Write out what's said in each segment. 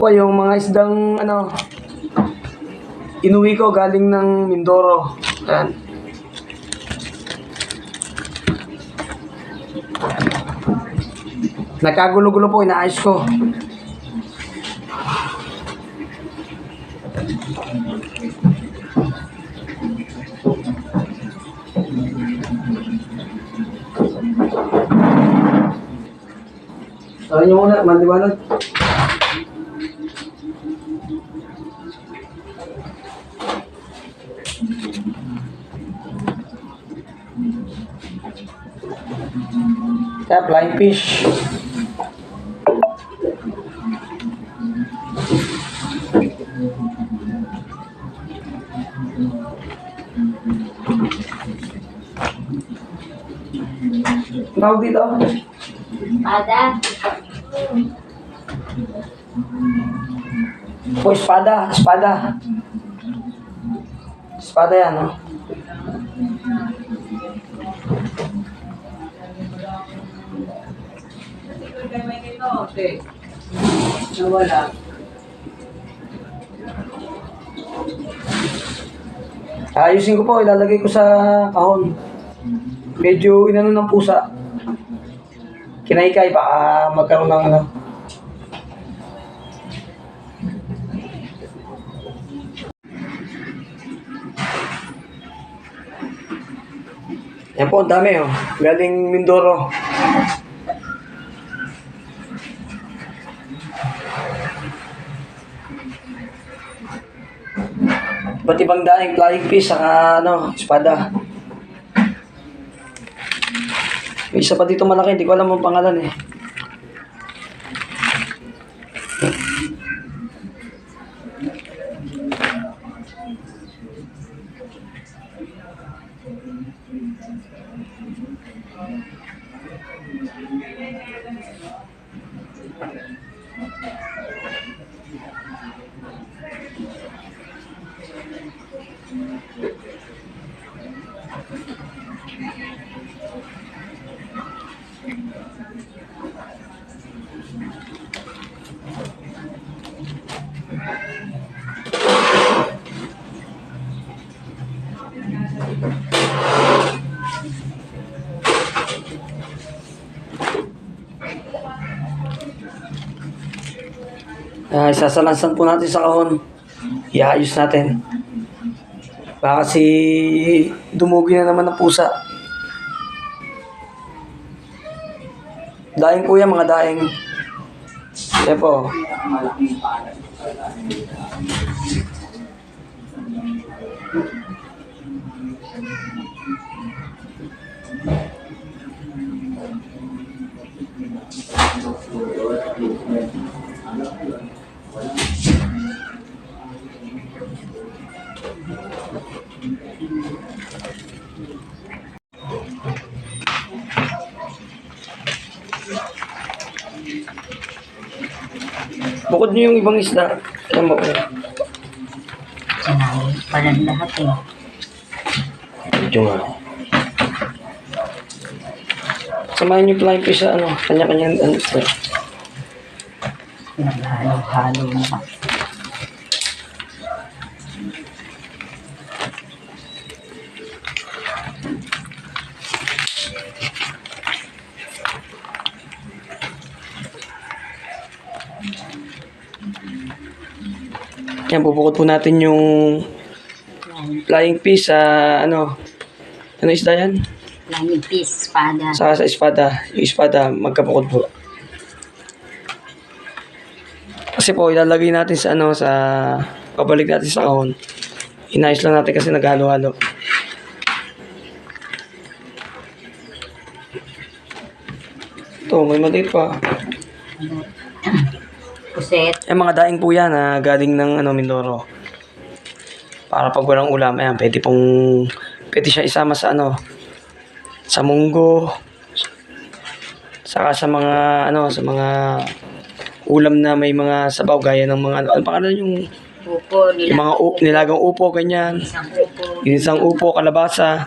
po yung mga isdang inuwi ko galing ng Mindoro. Ayan. Nagkagulo-gulo po, inaayos ko. Sabi niyo muna, maliwanag. Kaya flying fish. Tawag dito? Espada. Po, espada. Espada. Espada yan, no? Okay. Nawala. Ayusin ko po, ilalagay ko sa kahon. Medyo inano ng pusa. Kinaykay, baka magkaroon ng ano. Yan po, ang dami oh. Galing Mindoro. Ba't ibang daing flying fish, saka espada. May isa pa dito malaki, hindi ko alam ang pangalan eh. Isasalansan po natin sa kahon. Iayos natin. Baka kasi dumugi na naman ng pusa. Daing po yan, mga daing. Yan po. Bukod nyo yung ibang isda. Ayan mo. Sinabi pala lahat eh. Medyo nga. Samahin nyo flying fish sa kanya-kanyang isda. Naghalo-halo na. Yan, bubukod po natin yung flying fish sa ano isda yan? Flying fish, espada. Sa espada. Yung espada, magkabukod po. Kasi po, ilalagay natin sa pabalik natin sa kahon. Inayos lang natin kasi naghalo-halo. Ito, may maliit pa. Puset. Mga daing po yan na galing ng Mindoro. Para pag walang ulam, ayan, pwede siya isama sa sa munggo. Saka sa mga sa mga ulam na may mga sabaw gaya ng mga ano pangalan yung Upo, yung mga nilagang upo ganyan. Isang upo, kalabasa.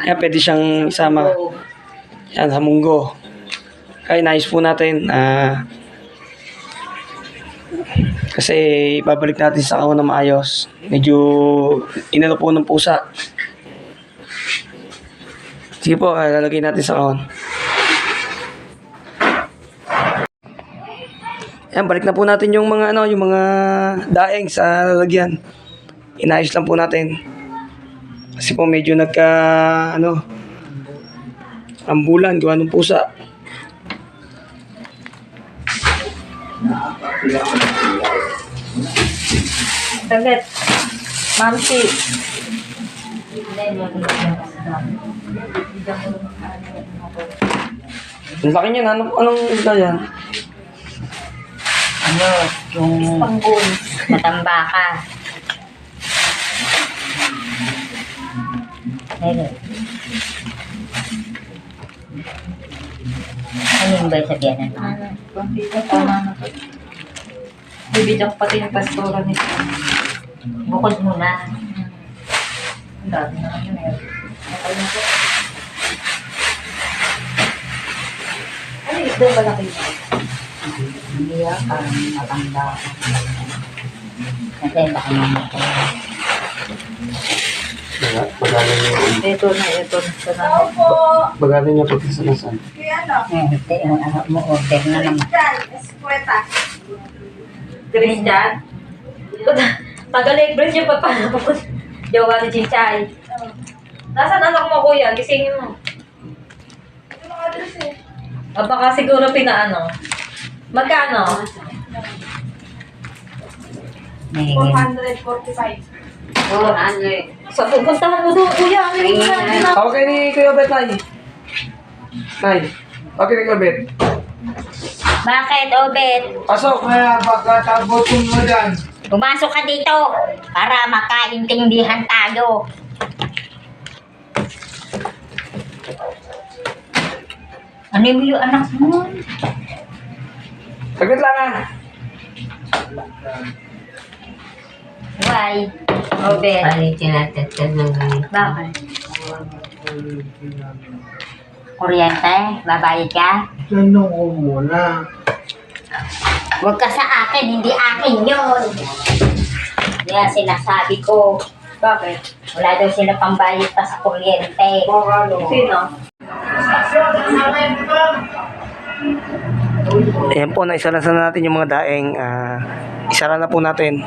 Ayan, pwede siyang isama. Yan, sa munggo. Kaya nice po natin. Kasi ibabalik natin sa kahon na maayos. Medyo inano po ng pusa. Sige po, lalagay natin sa kahon. Ayan, balik na po natin yung mga yung mga daeng sa lalagyan. Inayos lang po natin. Kasi po medyo ambulan, gawa ng pusa. Saglit. Mamsi. Ang laki niyan, anong isda yan? Ano, yung pangbun. Matambaka. Ayun. Ano yung ba sabihan ng mga? Tama na to. Bibigyan ko pati yung pastora nito. Bukod muna. Ang dami na kami meron. Nakal na to. Ano yung doon malaki na? Hindi parang matanda. Kasi baka mamatay. Ito na. Sa na. Bagalan niya pati sa nasan. Hindi, yung ano mo, order na naman. Christian? Taga-Legres yung papalapot. Jowa ni Chinchay. Nasaan anak mo kuya? Gisingin mo. Baka siguro pinaano. Magkano? Nahingin. 445. Oo, ano eh. Sa pupuntahan mo doon kuya. Ano yung na? Tawag kayo ni Kuya Bet, Nay. Nay, tawag kayo ni Kuya Bet. Bakit, Obet? Pasok. Kaya baka tagutin mo dyan. Pumasok ka dito para makaintindihan tayo. Ano yung anak mo? Saglit lang ah. Why? Obet. Palitin natin ito ng Bakit? kuryente. Babayad ka? Tanong ko muna. Huwag ka sa akin, hindi akin yun. Kaya sinasabi ko, Bakit? wala daw sila pambayad pa sa kuryente. Sino? Ayan po, naisara na natin yung mga daeng. Isara na po natin.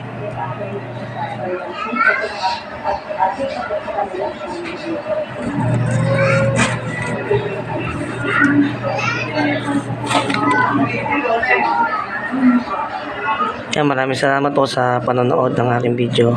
Ayan, maraming salamat po sa panonood ng aking video.